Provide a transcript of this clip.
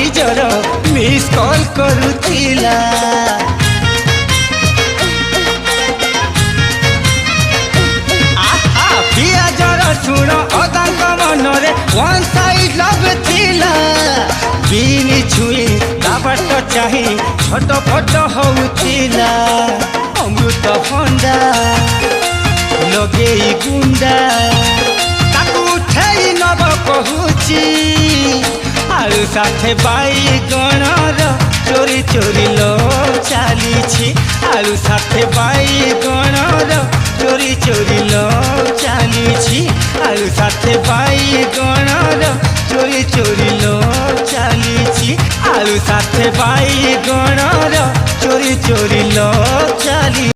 ନିଜର miss call କରୁଥିଲା। ଆହା ପିଆଜ ରସୁଣ ଅଦାଙ୍କ ମନରେ ୱାନ୍ ସାଇଡ୍ ଲଭ୍ ଥିଲା। ବିନି ଛୁଇଁ ତା ବାଟ ଚାହିଁ ଛୋଟ ଫଟ ହଉଥିଲା। ଅମୃତ ଭଣ୍ଡା ଲଗେଇ ଗୁଣ୍ଡା ତାକୁ ଉଠେଇ ନବ କହୁଛି। ଆଳୁ ସାଥେ ବାଇଗଣର ଚୋରି ଚୋରି ଲ ଚାଲିଛି। ଆଳୁ ସାଥେ ବାଇଗଣର ଚୋରି ଚୋରି ଲ ଚାଲିଛି। ଆଳୁ ସାଥେ ବାଇଗଣର ଚୋରି ଚୋରି ଲ ଚାଲିଛି। ଆଳୁ ସାଥେ ବାଇଗଣର ଚୋରି ଚୋରି ଲ ଚାଲି